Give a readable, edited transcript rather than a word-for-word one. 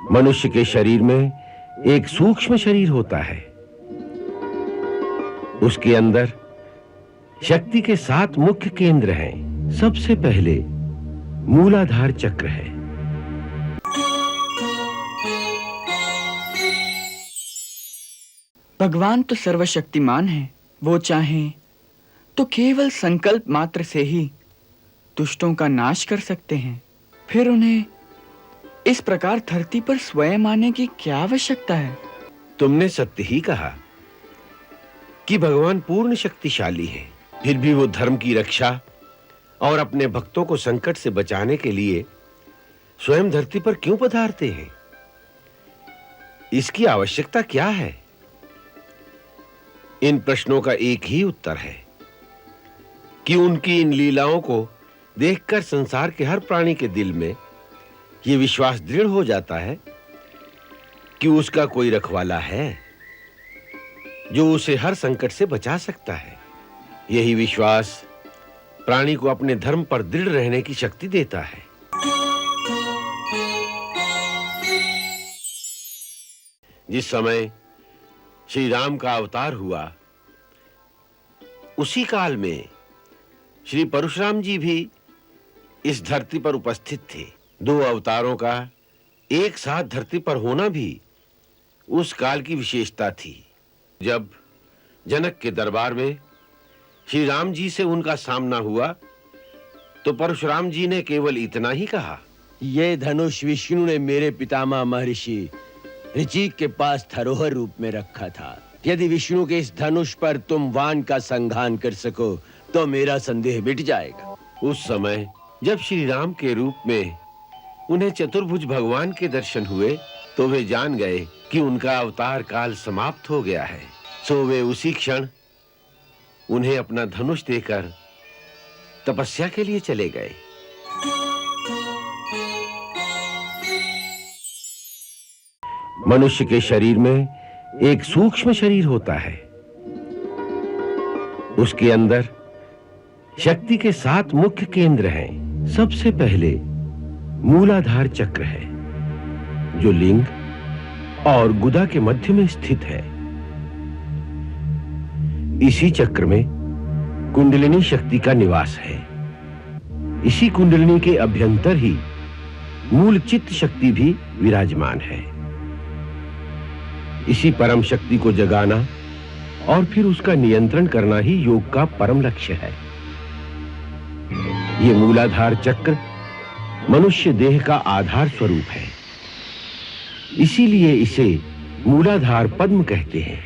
मनुष्य के शरीर में एक सूक्ष्म शरीर होता है। उसके अंदर शक्ति के 7 मुख्य केंद्र हैं। सबसे पहले मूलाधार चक्र है। भगवान तो सर्वशक्तिमान है। वो चाहें तो केवल संकल्प मात्र से ही दुष्टों का नाश कर सकते हैं। फिर उन्हें इस प्रकार धरती पर स्वयं आने की क्या आवश्यकता है? तुमने सत्य ही कहा कि भगवान पूर्ण शक्तिशाली हैं। फिर भी वो धर्म की रक्षा और अपने भक्तों को संकट से बचाने के लिए स्वयं धरती पर क्यों पधारते हैं? इसकी आवश्यकता क्या है? इन प्रश्नों का एक ही उत्तर है कि उनकी इन लीलाओं को देखकर संसार के हर प्राणी के दिल में यह विश्वास दृढ़ हो जाता है कि उसका कोई रखवाला है जो उसे हर संकट से बचा सकता है। यही विश्वास प्राणी को अपने धर्म पर दृढ़ रहने की शक्ति देता है। जिस समय श्री राम का अवतार हुआ, उसी काल में श्री परशुराम जी भी इस धरती पर उपस्थित थे। 2 अवतारों का एक साथ धरती पर होना भी उस काल की विशेषता थी। जब जनक के दरबार में श्री राम जी से उनका सामना हुआ तो परशुराम जी ने केवल इतना ही कहा, ये धनुष विष्णु ने मेरे पितामह महर्षि ऋचिक के पास धरोहर रूप में रखा था। यदि विष्णु के इस धनुष पर तुम वान का संघान कर सको तो मेरा संदेह मिट जाएगा। उस समय जब श्री राम के रूप में उन्हें चतुर्भुज भगवान के दर्शन हुए तो वे जान गए कि उनका अवतार काल समाप्त हो गया है। सो वे उसी क्षण उन्हें अपना धनुष देकर तपस्या के लिए चले गए। मनुष्य के शरीर में एक सूक्ष्म शरीर होता है। उसके अंदर शक्ति के 7 मुख्य केंद्र हैं। सबसे पहले मूलाधार चक्र है जो लिंग और गुदा के मध्य में स्थित है। इसी चक्र में कुंडलिनी शक्ति का निवास है। इसी कुंडलिनी के अभ्यंतर ही मूल चित्त शक्ति भी विराजमान है। इसी परम शक्ति को जगाना और फिर उसका नियंत्रण करना ही योग का परम लक्ष्य है। ये मूलाधार चक्र मनुष्य देह का आधार स्वरूप है। इसीलिए इसे मूलाधार पद्म कहते हैं।